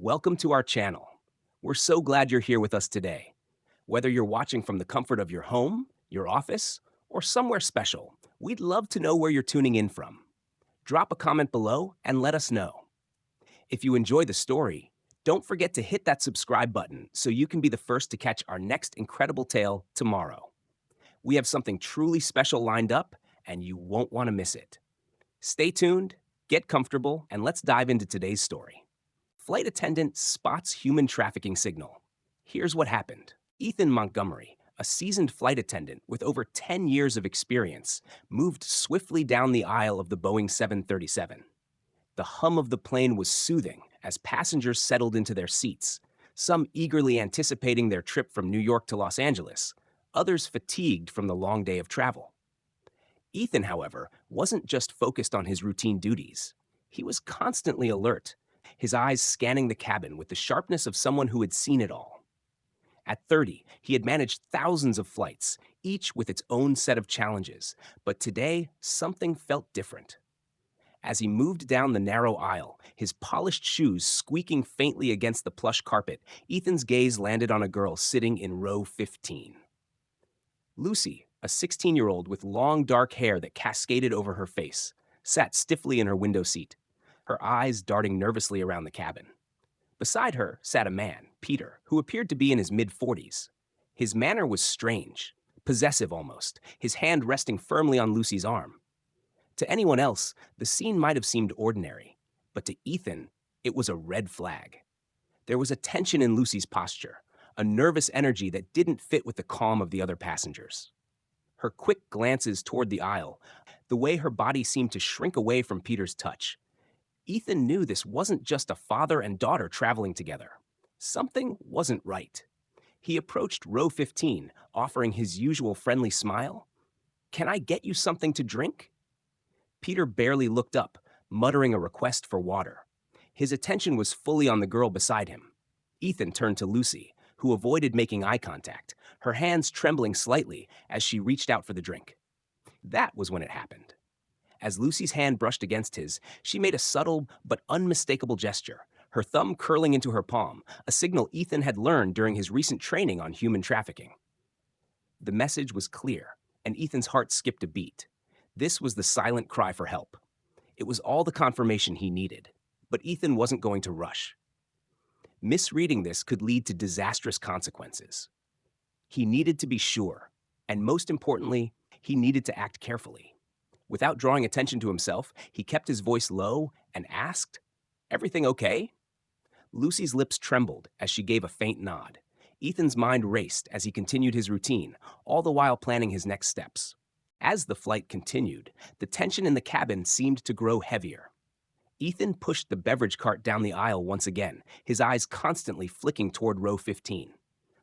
Welcome to our channel. We're so glad you're here with us today. Whether you're watching from the comfort of your home, your office, or somewhere special, we'd love to know where you're tuning in from. Drop a comment below and let us know. If you enjoy the story, don't forget to hit that subscribe button so you can be the first to catch our next incredible tale tomorrow. We have something truly special lined up, and you won't want to miss it. Stay tuned, get comfortable, and let's dive into today's story. Flight attendant spots human trafficking signal. Here's what happened. Ethan Montgomery, a seasoned flight attendant with over 10 years of experience, moved swiftly down the aisle of the Boeing 737. The hum of the plane was soothing as passengers settled into their seats, some eagerly anticipating their trip from New York to Los Angeles, others fatigued from the long day of travel. Ethan, however, wasn't just focused on his routine duties. He was constantly alert, his eyes scanning the cabin with the sharpness of someone who had seen it all. At 30, he had managed thousands of flights, each with its own set of challenges, but today something felt different. As he moved down the narrow aisle, his polished shoes squeaking faintly against the plush carpet, Ethan's gaze landed on a girl sitting in row 15. Lucy, a 16-year-old with long dark hair that cascaded over her face, sat stiffly in her window seat, her eyes darting nervously around the cabin. Beside her sat a man, Peter, who appeared to be in his mid-40s. His manner was strange, possessive almost, his hand resting firmly on Lucy's arm. To anyone else, the scene might have seemed ordinary, but to Ethan, it was a red flag. There was a tension in Lucy's posture, a nervous energy that didn't fit with the calm of the other passengers. Her quick glances toward the aisle, the way her body seemed to shrink away from Peter's touch. Ethan knew this wasn't just a father and daughter traveling together. Something wasn't right. He approached row 15, offering his usual friendly smile. "Can I get you something to drink?" Peter barely looked up, muttering a request for water. His attention was fully on the girl beside him. Ethan turned to Lucy, who avoided making eye contact, her hands trembling slightly as she reached out for the drink. That was when it happened. As Lucy's hand brushed against his, she made a subtle but unmistakable gesture, her thumb curling into her palm, a signal Ethan had learned during his recent training on human trafficking. The message was clear, and Ethan's heart skipped a beat. This was the silent cry for help. It was all the confirmation he needed, but Ethan wasn't going to rush. Misreading this could lead to disastrous consequences. He needed to be sure, and most importantly, he needed to act carefully. Without drawing attention to himself, he kept his voice low and asked, "Everything okay?" Lucy's lips trembled as she gave a faint nod. Ethan's mind raced as he continued his routine, all the while planning his next steps. As the flight continued, the tension in the cabin seemed to grow heavier. Ethan pushed the beverage cart down the aisle once again, his eyes constantly flicking toward row 15.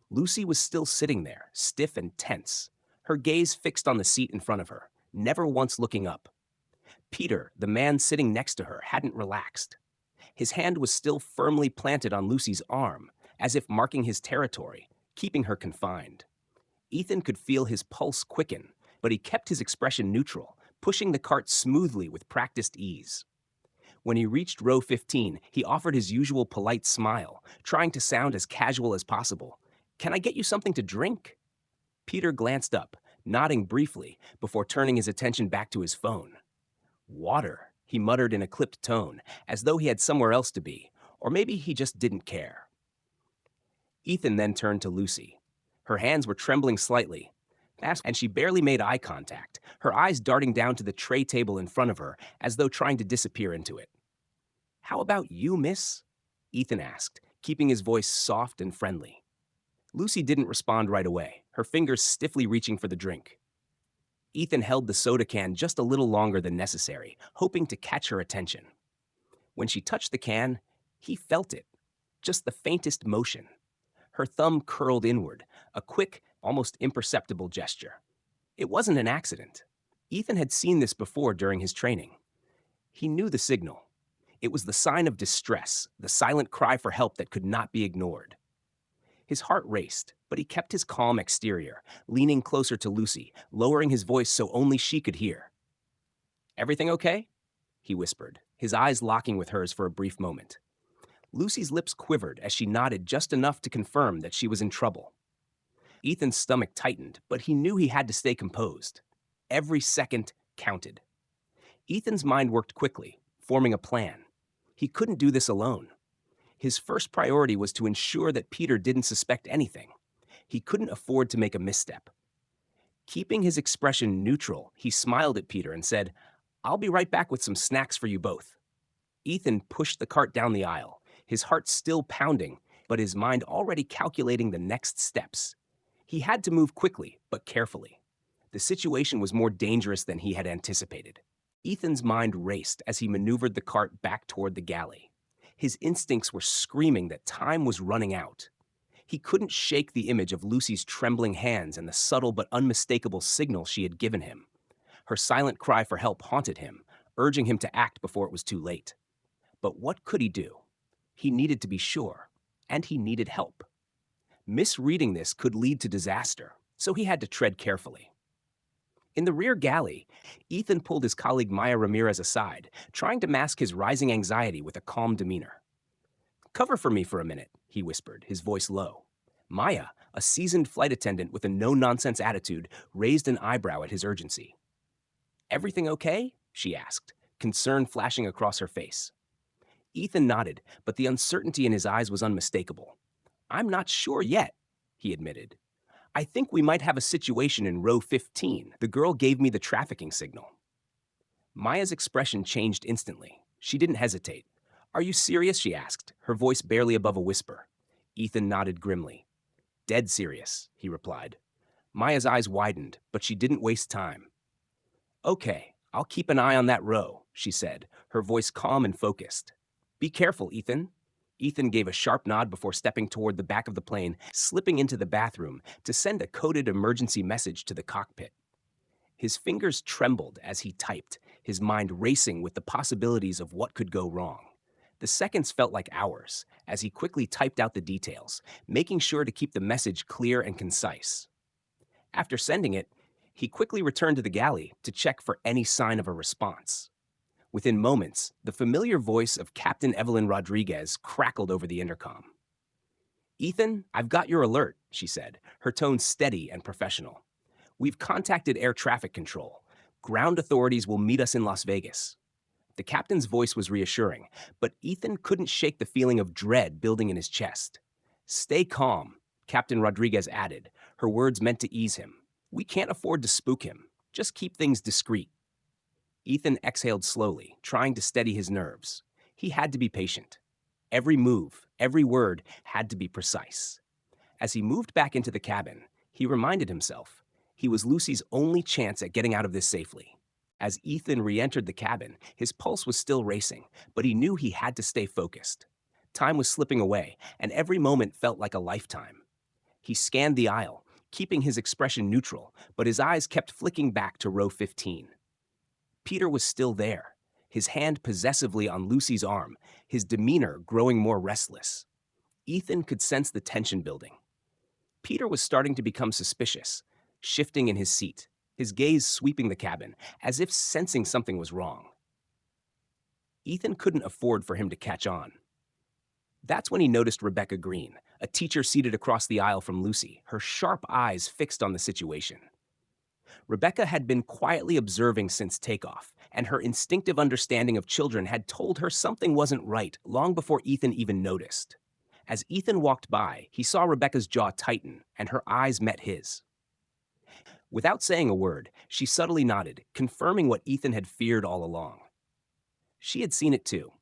Lucy was still sitting there, stiff and tense, her gaze fixed on the seat in front of her, never once looking up. Peter, the man sitting next to her, hadn't relaxed. His hand was still firmly planted on Lucy's arm, as if marking his territory, keeping her confined. Ethan could feel his pulse quicken, but he kept his expression neutral, pushing the cart smoothly with practiced ease. When he reached row 15, he offered his usual polite smile, trying to sound as casual as possible. "Can I get you something to drink?" Peter glanced up, nodding briefly before turning his attention back to his phone. "Water," he muttered in a clipped tone, as though he had somewhere else to be, or maybe he just didn't care. Ethan then turned to Lucy. Her hands were trembling slightly, and she barely made eye contact, her eyes darting down to the tray table in front of her as though trying to disappear into it. "How about you, miss?" Ethan asked, keeping his voice soft and friendly. Lucy didn't respond right away, her fingers stiffly reaching for the drink. Ethan held the soda can just a little longer than necessary, hoping to catch her attention. When she touched the can, he felt it, just the faintest motion. Her thumb curled inward, a quick, almost imperceptible gesture. It wasn't an accident. Ethan had seen this before during his training. He knew the signal. It was the sign of distress, the silent cry for help that could not be ignored. His heart raced, but he kept his calm exterior, leaning closer to Lucy, lowering his voice so only she could hear. "Everything okay?" he whispered, his eyes locking with hers for a brief moment. Lucy's lips quivered as she nodded just enough to confirm that she was in trouble. Ethan's stomach tightened, but he knew he had to stay composed. Every second counted. Ethan's mind worked quickly, forming a plan. He couldn't do this alone. His first priority was to ensure that Peter didn't suspect anything. He couldn't afford to make a misstep. Keeping his expression neutral, he smiled at Peter and said, "I'll be right back with some snacks for you both." Ethan pushed the cart down the aisle, his heart still pounding, but his mind already calculating the next steps. He had to move quickly, but carefully. The situation was more dangerous than he had anticipated. Ethan's mind raced as he maneuvered the cart back toward the galley. His instincts were screaming that time was running out. He couldn't shake the image of Lucy's trembling hands and the subtle but unmistakable signal she had given him. Her silent cry for help haunted him, urging him to act before it was too late. But what could he do? He needed to be sure, and he needed help. Misreading this could lead to disaster, so he had to tread carefully. In the rear galley, Ethan pulled his colleague Maya Ramirez aside, trying to mask his rising anxiety with a calm demeanor. "Cover for me for a minute," he whispered, his voice low. Maya, a seasoned flight attendant with a no-nonsense attitude, raised an eyebrow at his urgency. "Everything okay?" she asked, concern flashing across her face. Ethan nodded, but the uncertainty in his eyes was unmistakable. "I'm not sure yet," he admitted. "I think we might have a situation in row 15. The girl gave me the trafficking signal." Maya's expression changed instantly. She didn't hesitate. "Are you serious?" she asked, her voice barely above a whisper. Ethan nodded grimly. "Dead serious," he replied. Maya's eyes widened, but she didn't waste time. "Okay, I'll keep an eye on that row," she said, her voice calm and focused. "Be careful, Ethan." Ethan gave a sharp nod before stepping toward the back of the plane, slipping into the bathroom to send a coded emergency message to the cockpit. His fingers trembled as he typed, his mind racing with the possibilities of what could go wrong. The seconds felt like hours as he quickly typed out the details, making sure to keep the message clear and concise. After sending it, he quickly returned to the galley to check for any sign of a response. Within moments, the familiar voice of Captain Evelyn Rodriguez crackled over the intercom. "Ethan, I've got your alert," she said, her tone steady and professional. "We've contacted air traffic control. Ground authorities will meet us in Las Vegas." The captain's voice was reassuring, but Ethan couldn't shake the feeling of dread building in his chest. "Stay calm," Captain Rodriguez added, her words meant to ease him. "We can't afford to spook him. Just keep things discreet." Ethan exhaled slowly, trying to steady his nerves. He had to be patient. Every move, every word had to be precise. As he moved back into the cabin, he reminded himself he was Lucy's only chance at getting out of this safely. As Ethan re-entered the cabin, his pulse was still racing, but he knew he had to stay focused. Time was slipping away, and every moment felt like a lifetime. He scanned the aisle, keeping his expression neutral, but his eyes kept flicking back to row 15. Peter was still there, his hand possessively on Lucy's arm, his demeanor growing more restless. Ethan could sense the tension building. Peter was starting to become suspicious, shifting in his seat, his gaze sweeping the cabin, as if sensing something was wrong. Ethan couldn't afford for him to catch on. That's when he noticed Rebecca Green, a teacher seated across the aisle from Lucy, her sharp eyes fixed on the situation. Rebecca had been quietly observing since takeoff, and her instinctive understanding of children had told her something wasn't right long before Ethan even noticed. As Ethan walked by, he saw Rebecca's jaw tighten, and her eyes met his. Without saying a word, she subtly nodded, confirming what Ethan had feared all along. She had seen it too.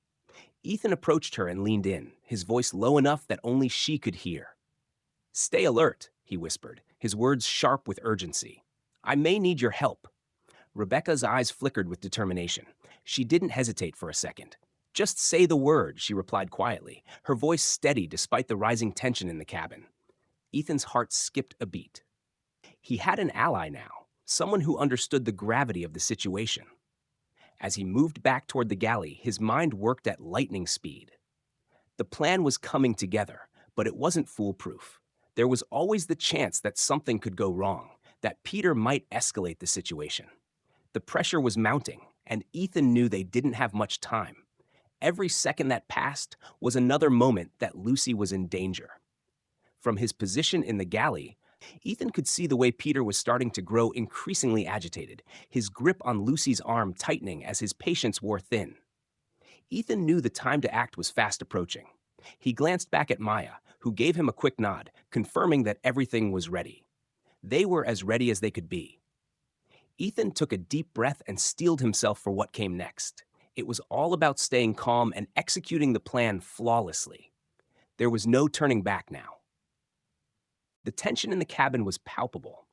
Ethan approached her and leaned in, his voice low enough that only she could hear. "Stay alert," he whispered, his words sharp with urgency. "I may need your help." Rebecca's eyes flickered with determination. She didn't hesitate for a second. "Just say the word," she replied quietly, her voice steady despite the rising tension in the cabin. Ethan's heart skipped a beat. He had an ally now, someone who understood the gravity of the situation. As he moved back toward the galley, his mind worked at lightning speed. The plan was coming together, but it wasn't foolproof. There was always the chance that something could go wrong, that Peter might escalate the situation. The pressure was mounting, and Ethan knew they didn't have much time. Every second that passed was another moment that Lucy was in danger. From his position in the galley, Ethan could see the way Peter was starting to grow increasingly agitated, his grip on Lucy's arm tightening as his patience wore thin. Ethan knew the time to act was fast approaching. He glanced back at Maya, who gave him a quick nod, confirming that everything was ready. They were as ready as they could be. Ethan took a deep breath and steeled himself for what came next. It was all about staying calm and executing the plan flawlessly. There was no turning back now. The tension in the cabin was palpable.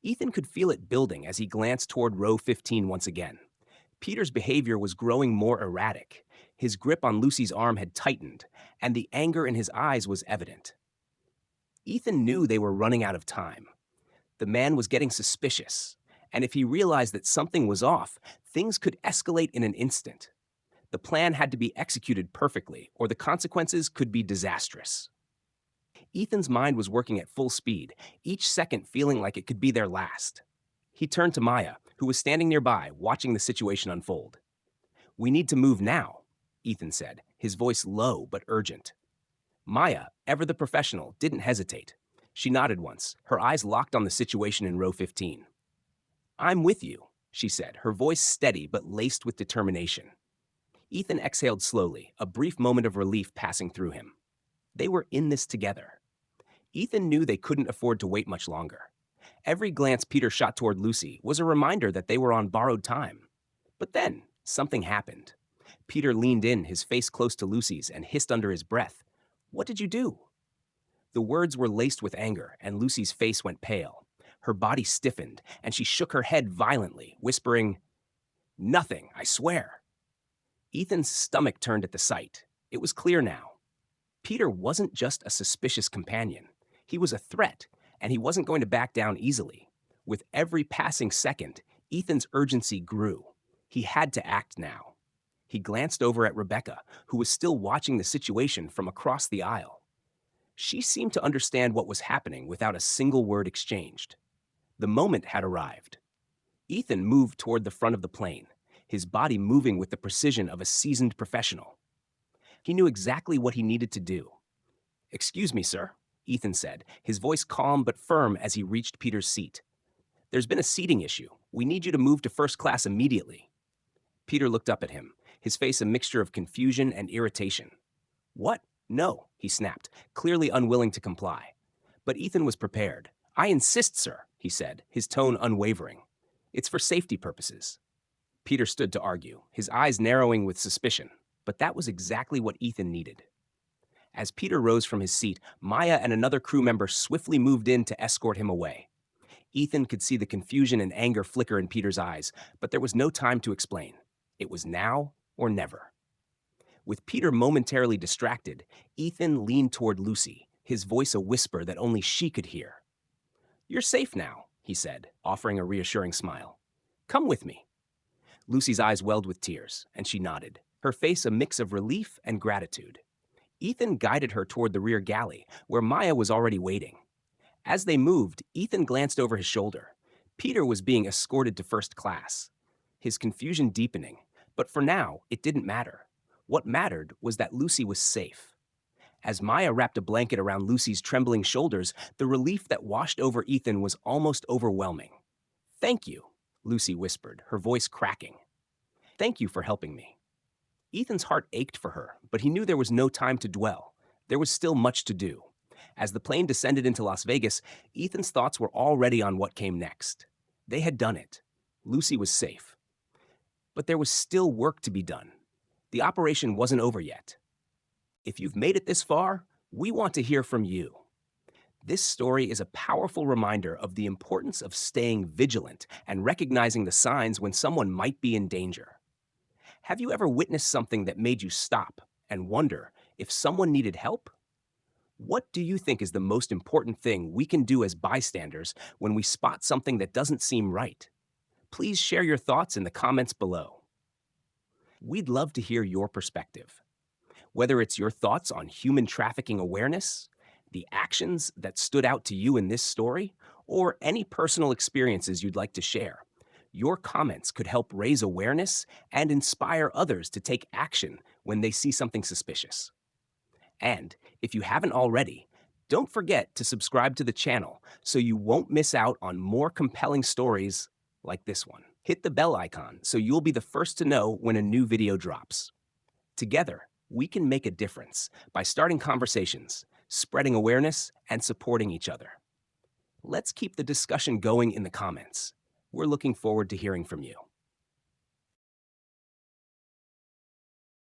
Ethan could feel it building as he glanced toward row 15 once again. Peter's behavior was growing more erratic. His grip on Lucy's arm had tightened, and the anger in his eyes was evident. Ethan knew they were running out of time. The man was getting suspicious, and if he realized that something was off, things could escalate in an instant. The plan had to be executed perfectly, or the consequences could be disastrous. Ethan's mind was working at full speed, each second feeling like it could be their last. He turned to Maya, who was standing nearby, watching the situation unfold. "We need to move now," Ethan said, his voice low but urgent. Maya, ever the professional, didn't hesitate. She nodded once, her eyes locked on the situation in row 15. "I'm with you," she said, her voice steady but laced with determination. Ethan exhaled slowly, a brief moment of relief passing through him. They were in this together. Ethan knew they couldn't afford to wait much longer. Every glance Peter shot toward Lucy was a reminder that they were on borrowed time. But then, something happened. Peter leaned in, his face close to Lucy's, and hissed under his breath, "What did you do?" The words were laced with anger, and Lucy's face went pale. Her body stiffened, and she shook her head violently, whispering, "Nothing, I swear." Ethan's stomach turned at the sight. It was clear now. Peter wasn't just a suspicious companion. He was a threat, and he wasn't going to back down easily. With every passing second, Ethan's urgency grew. He had to act now. He glanced over at Rebecca, who was still watching the situation from across the aisle. She seemed to understand what was happening without a single word exchanged. The moment had arrived. Ethan moved toward the front of the plane, his body moving with the precision of a seasoned professional. He knew exactly what he needed to do. "Excuse me, sir," Ethan said, his voice calm but firm as he reached Peter's seat. "There's been a seating issue. We need you to move to first class immediately." Peter looked up at him, his face a mixture of confusion and irritation. "What? No," he snapped, clearly unwilling to comply. But Ethan was prepared. "I insist, sir," he said, his tone unwavering. "It's for safety purposes." Peter stood to argue, his eyes narrowing with suspicion, but that was exactly what Ethan needed. As Peter rose from his seat, Maya and another crew member swiftly moved in to escort him away. Ethan could see the confusion and anger flicker in Peter's eyes, but there was no time to explain. It was now or never. With Peter momentarily distracted, Ethan leaned toward Lucy, his voice a whisper that only she could hear. "You're safe now," he said, offering a reassuring smile. "Come with me." Lucy's eyes welled with tears, and she nodded, her face a mix of relief and gratitude. Ethan guided her toward the rear galley, where Maya was already waiting. As they moved, Ethan glanced over his shoulder. Peter was being escorted to first class. His confusion deepening, but for now, it didn't matter. What mattered was that Lucy was safe. As Maya wrapped a blanket around Lucy's trembling shoulders, the relief that washed over Ethan was almost overwhelming. "Thank you," Lucy whispered, her voice cracking. "Thank you for helping me." Ethan's heart ached for her, but he knew there was no time to dwell. There was still much to do. As the plane descended into Las Vegas, Ethan's thoughts were already on what came next. They had done it. Lucy was safe. But there was still work to be done. The operation wasn't over yet. If you've made it this far, we want to hear from you. This story is a powerful reminder of the importance of staying vigilant and recognizing the signs when someone might be in danger. Have you ever witnessed something that made you stop and wonder if someone needed help? What do you think is the most important thing we can do as bystanders when we spot something that doesn't seem right? Please share your thoughts in the comments below. We'd love to hear your perspective. Whether it's your thoughts on human trafficking awareness, the actions that stood out to you in this story, or any personal experiences you'd like to share, Your comments could help raise awareness and inspire others to take action when they see something suspicious. And if you haven't already, don't forget to subscribe to the channel so you won't miss out on more compelling stories like this one. Hit the bell icon so you'll be the first to know when a new video drops. Together, we can make a difference by starting conversations, spreading awareness, and supporting each other. Let's keep the discussion going in the comments. We're looking forward to hearing from you.